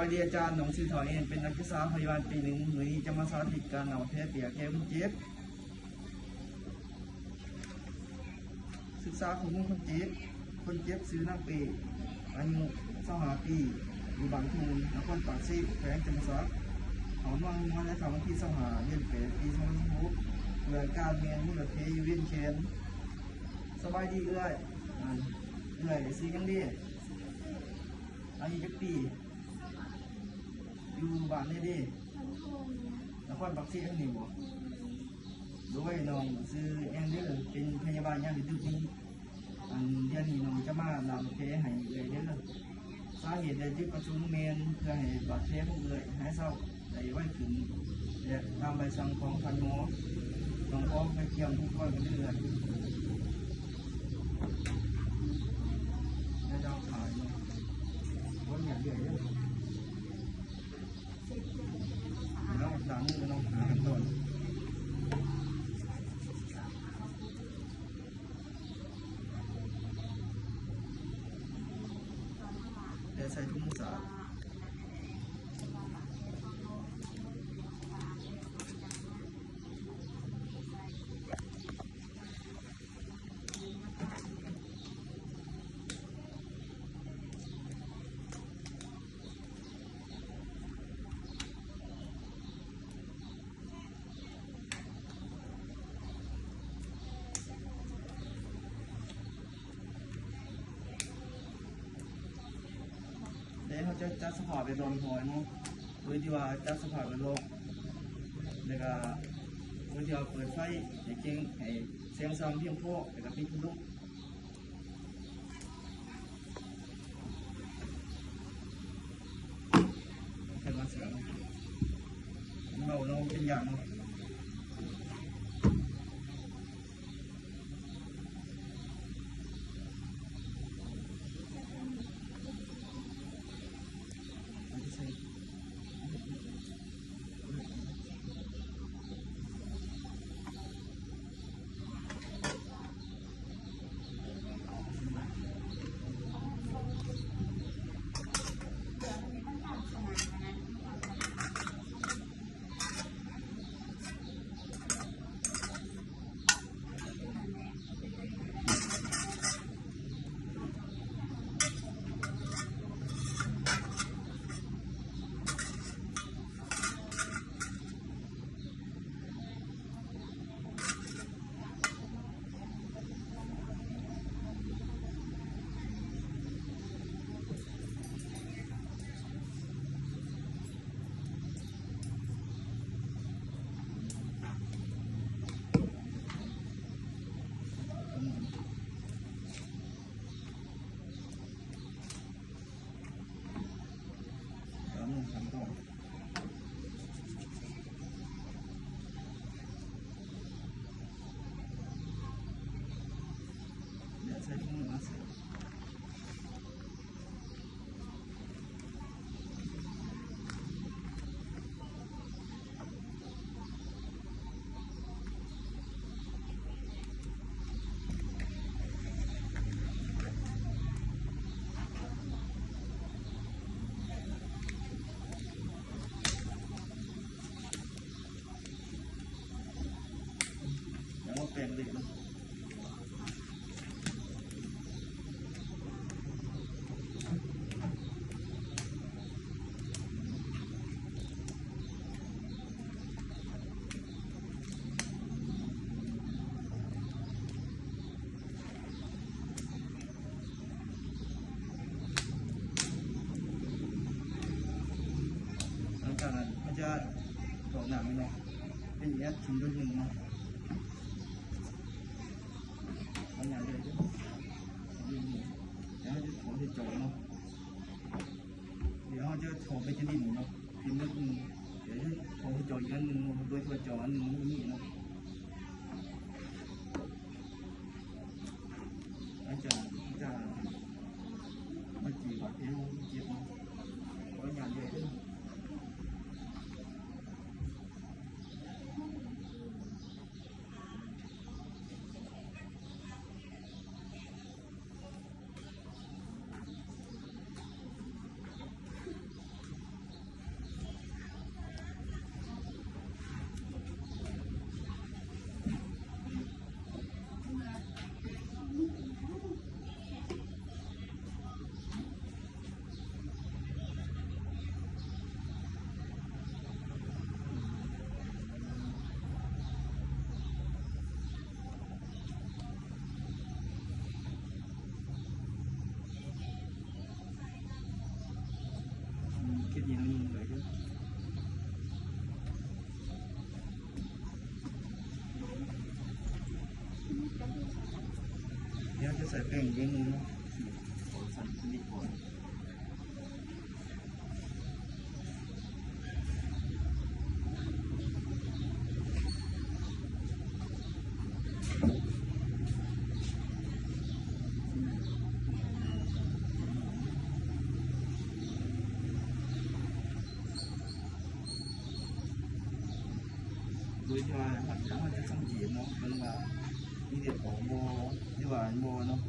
วัสดีอาจารย์หนองชื่อถอยเองเป็นนักศึกษาพยาบาลปีหนึ่งหน่วยจะมาสาธิตการเอาแผลเปียกแก้คนเจ็บศึกษาของคนเจ็บซื้อนักเปย์อายุ25 ปีอยู่บางทูนนครปากซีแขวงจำปาสักเขามาในคำวันที่25 เดือน 8 ปี 2016เพื่อการเมียนมูลเพยเวียนเชนสบายดีเอื้อยซีกันดีอายุ10 ปีอยู่บ้านนี่ดินครปากซีอันนี้บ่โดยน้องซื้อแอนเดอร์เป็นพยาบาลย่านดึกนี้อันเดือนนี้น้องจะมาลำเพให้เลยเด้อสาเหตุได้ยึดประชุมเมนเพื่อให้บาดแผลพวกเลยหายเศร้าได้ไว้ถึงและตามใบสั่งของพันหมอน้องพร้อมไปเกี่ยมทุกคนกันเรื่อยแล้วเราขายคนอย่างเดียวน้องล้างมือน้องหากันก่อนใส่ถุงมือสะอาดเขาจะจัดสภาพไปรอนหอยเนาะโดยที่ว่าจัดสภาพไปรอแล้วก็โดยที่ว่าเปิดไฟให้เก่งให้เสียงซ้ำเพียงพอแล้วก็ปิดทุกแค่มาเสียงเราเป็นอย่างเนาะใส่ถุงมือมาเสียแล้วก็แปลงเด็กนะจากนั้นมันจะตกหนักไหมเนาะเป็นอย่างนี้ถึงด้วยหนึ่งเนาะมันอย่างเดียวจะแล้วจะถอดไปจ่อเนาะเดี๋ยวเขาจะถอดไปจะดิ่งเนาะพิมพ์นิดนึงเดี๋ยวจะถอดไปจ่ออีกอันหนึ่งโดยตัวจ่ออันหนึ่งนี่เนาะอาจารย์มาจีบเอวเจ็บเนาะเพราะอย่างเดียว ใส่แป้งเลี้ยงมือเนาะสั่นนิดก่อนโดยที่ว่าเราจะสังเกตเนาะเป็นว่ามีเดือดของโบที่ว่าโบเนาะ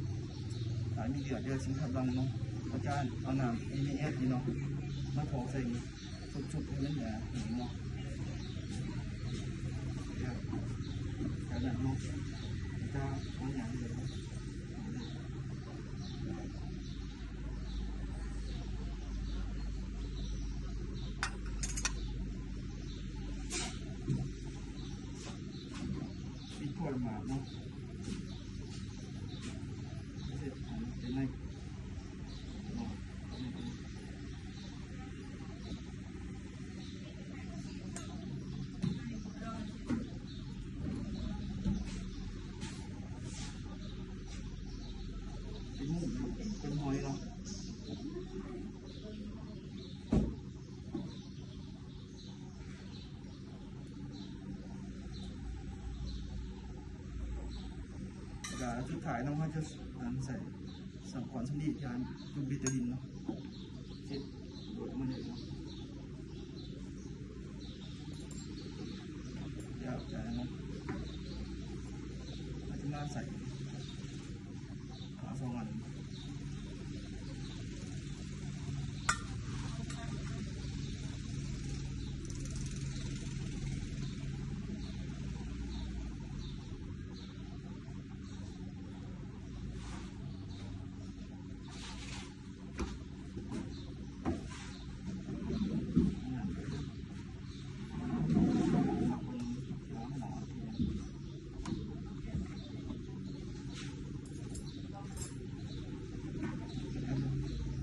ถ้ามีเดือดเยอะสิ่งขัดบังเนาะอาจารย์เอาน้ำนี่เนาะมาพอกใส่ชุบๆให้มันเนี่ยเนาะจากนั้นเนาะจะเอาอย่างเดียวปิดถ้วยมาเนาะเสร็จเป็นไงเป็นหอยเนาะจุดถ่ายน้องเขาจะใส่สังขรณ์สำลีจานจุ่มบิตาดินเนาะเจ็ดโดดมันเลยเนาะเดี๋ยวจะเนาะอาจจะมาใส่ขาสองอัน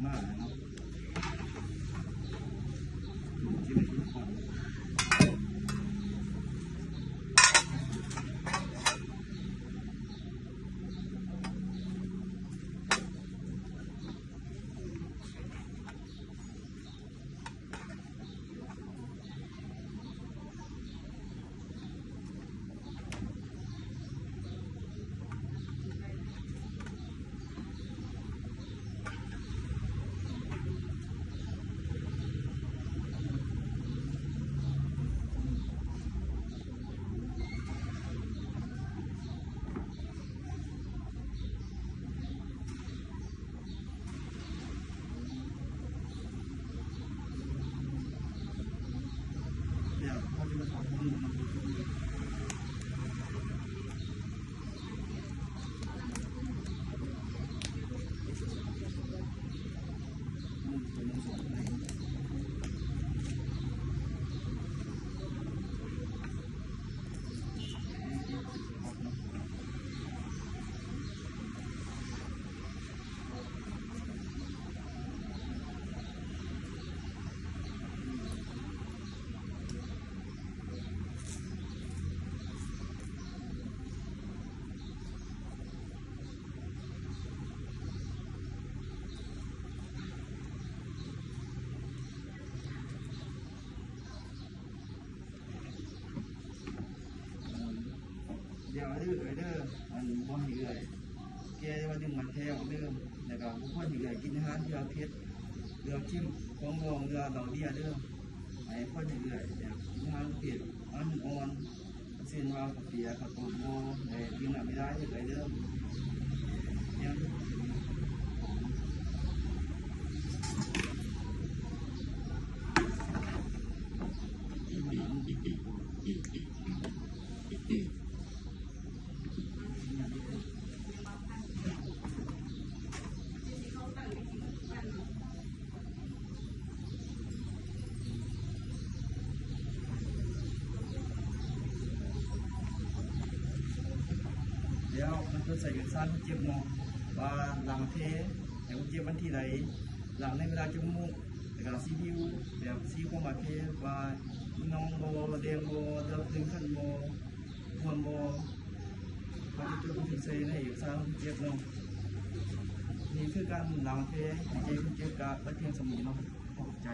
มาเนาะที่เป็นทุกคนเดี๋ยวเขาจะมาถอดมือมันเป็นส่วนไหนเดี๋ยวเด้อมันบ่มีเลยแกว่าดึงมันแท้ของเดิมแล้วก็บุคคลอยู่เลยกินอาหารเรือเพชรเรือจิ้มของรองเรือดอกเบี้ยเด้อไอ้คนอยู่เลยกินอาหารเพชรอันอ่อนเส้นว่าเปียกับตัวโบแต่กินไม่ได้เลยเด้อยังเดี๋ยวมันก็ใส่กันซ่านเจ็บมองว่าหลังเทแต่เจ็บวันที่ไหนหลังในเวลาจมูกแต่ก็ซีพิวแบบซีโคมาเทว่าน้องโบเดียงโบเดือดดึงขันโบควรโบว่าจะจุดถึงเซนให้ซ่านเจ็บเนาะ นี่คือการหลังเพลงดีเจคุณเจ็บกับและเพียงสมีเนาะขอบใจ